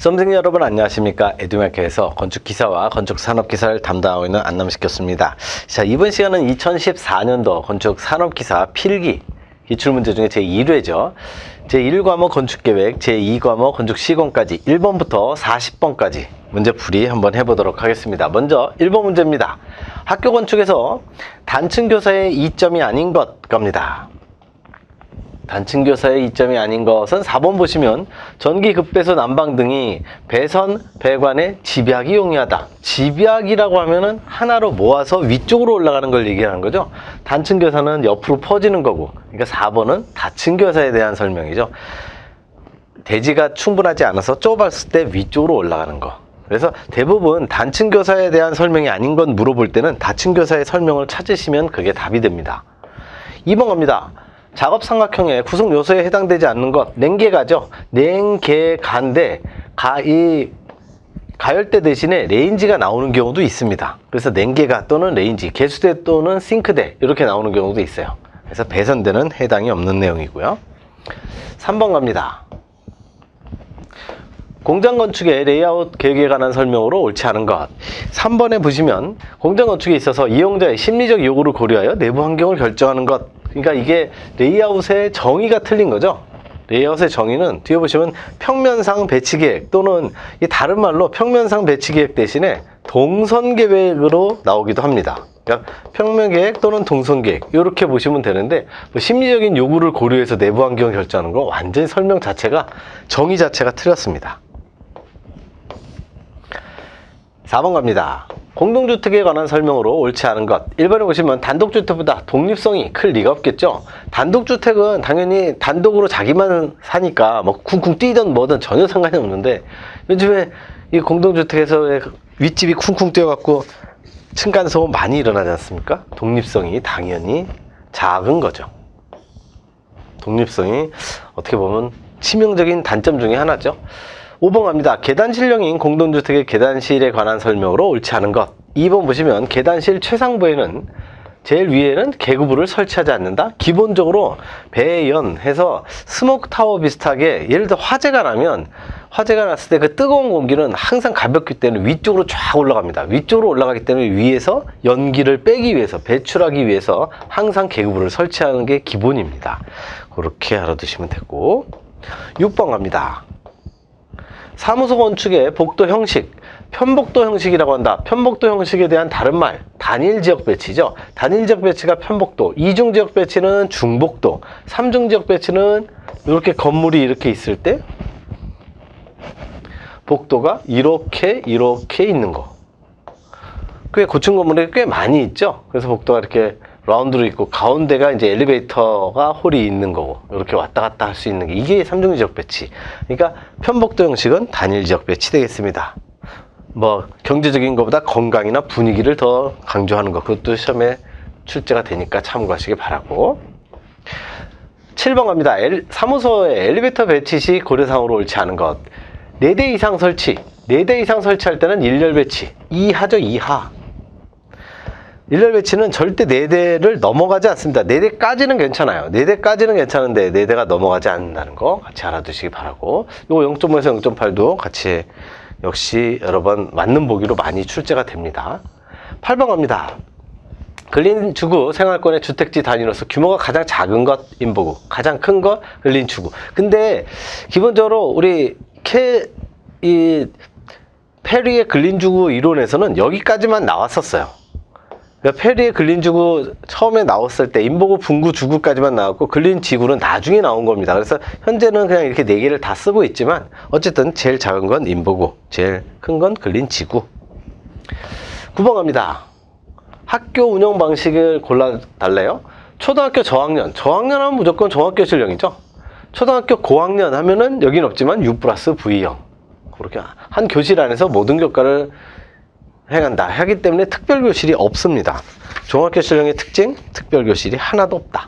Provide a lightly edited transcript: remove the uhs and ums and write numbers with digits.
수험생 여러분 안녕하십니까. 에듀메이커에서 건축기사와 건축산업기사를 담당하고 있는 안남식교수입니다. 자, 이번 시간은 2014년도 건축산업기사 필기 기출문제 중에 제1회죠. 제1과목 건축계획, 제2과목 건축시공까지 1번부터 40번까지 문제풀이 한번 해보도록 하겠습니다. 먼저 1번 문제입니다. 학교 건축에서 단층교사의 이점이 아닌 것 겁니다. 단층교사의 이점이 아닌 것은 4번 보시면 전기 급배수 난방 등이 배선, 배관의 집약이 용이하다. 집약이라고 하면은 하나로 모아서 위쪽으로 올라가는 걸 얘기하는 거죠. 단층교사는 옆으로 퍼지는 거고, 그러니까 4번은 다층교사에 대한 설명이죠. 대지가 충분하지 않아서 좁았을 때 위쪽으로 올라가는 거. 그래서 대부분 단층교사에 대한 설명이 아닌 건 물어볼 때는 다층교사의 설명을 찾으시면 그게 답이 됩니다. 2번 갑니다. 작업 삼각형의 구성 요소에 해당되지 않는 것, 냉계가죠. 냉계가인데 이 가열대 대신에 레인지가 나오는 경우도 있습니다. 그래서 냉계가 또는 레인지, 개수대 또는 싱크대 이렇게 나오는 경우도 있어요. 그래서 배선대는 해당이 없는 내용이고요. 3번 갑니다. 공장 건축의 레이아웃 계획에 관한 설명으로 옳지 않은 것. 3번에 보시면 공장 건축에 있어서 이용자의 심리적 요구를 고려하여 내부 환경을 결정하는 것. 그러니까 이게 레이아웃의 정의가 틀린 거죠. 레이아웃의 정의는 뒤에 보시면 평면상 배치계획 또는 이 다른 말로 평면상 배치계획 대신에 동선계획으로 나오기도 합니다. 그러니까 평면계획 또는 동선계획 이렇게 보시면 되는데, 뭐 심리적인 요구를 고려해서 내부 환경을 결정하는 거 완전히 설명 자체가, 정의 자체가 틀렸습니다. 4번 갑니다. 공동주택에 관한 설명으로 옳지 않은 것. 1번에 보시면 단독주택보다 독립성이 클 리가 없겠죠. 단독주택은 당연히 단독으로 자기만 사니까 뭐 쿵쿵 뛰든 뭐든 전혀 상관이 없는데, 요즘에 이 공동주택에서 윗집이 쿵쿵 뛰어갖고 층간소음 많이 일어나지 않습니까? 독립성이 당연히 작은 거죠. 독립성이 어떻게 보면 치명적인 단점 중에 하나죠. 5번 갑니다. 계단실형인 공동주택의 계단실에 관한 설명으로 옳지 않은 것. 2번 보시면 계단실 최상부에는 제일 위에는 계구부를 설치하지 않는다. 기본적으로 배연해서 스모크 타워 비슷하게, 예를 들어 화재가 났을 때 그 뜨거운 공기는 항상 가볍기 때문에 위쪽으로 쫙 올라갑니다. 위쪽으로 올라가기 때문에 위에서 연기를 빼기 위해서, 배출하기 위해서 항상 계구부를 설치하는 게 기본입니다. 그렇게 알아두시면 되고. 6번 갑니다. 사무소 건축의 복도 형식, 편복도 형식이라고 한다. 편복도 형식에 대한 다른 말, 단일 지역 배치죠. 단일 지역 배치가 편복도, 이중 지역 배치는 중복도, 삼중 지역 배치는 이렇게 건물이 이렇게 있을 때 복도가 이렇게 있는 거. 꽤 고층 건물에 꽤 많이 있죠. 그래서 복도가 이렇게 라운드로 있고 가운데가 이제 엘리베이터가 홀이 있는 거고, 이렇게 왔다 갔다 할 수 있는 게, 이게 삼중 지역 배치. 그러니까 편복도 형식은 단일 지역 배치 되겠습니다. 뭐 경제적인 것보다 건강이나 분위기를 더 강조하는 거, 그것도 시험에 출제가 되니까 참고하시기 바라고. 7번 갑니다. 사무소의 엘리베이터 배치 시 고려사항으로 옳지 않은 것. 4대 이상 설치. 4대 이상 설치할 때는 일렬 배치. 2하죠, 2하. 일렬 배치는 절대 4대를 넘어가지 않습니다. 4대까지는 괜찮아요. 4대까지는 괜찮은데 4대가 넘어가지 않는다는 거 같이 알아두시기 바라고. 이거 0.5에서 0.8도 같이 역시 여러 번 맞는 보기로 많이 출제가 됩니다. 8번 갑니다. 근린주구 생활권의 주택지 단위로서 규모가 가장 작은 것 인보구, 가장 큰 것 근린주구. 근데 기본적으로 우리 페리의 근린주구 이론에서는 여기까지만 나왔었어요. 그러니까 페리의 근린주구 처음에 나왔을 때 인보구, 분구, 주구까지만 나왔고 근린지구는 나중에 나온 겁니다. 그래서 현재는 그냥 이렇게 4개를 다 쓰고 있지만 어쨌든 제일 작은 건 인보구, 제일 큰 건 근린지구. 9번 갑니다. 학교 운영 방식을 골라달래요. 초등학교 저학년 하면 무조건 종합교실형이죠. 초등학교 고학년 하면은 여긴 없지만 U+V형. 그렇게 한 교실 안에서 모든 교과를 행한다 하기 때문에 특별교실이 없습니다. 종합교실형의 특징, 특별교실이 하나도 없다.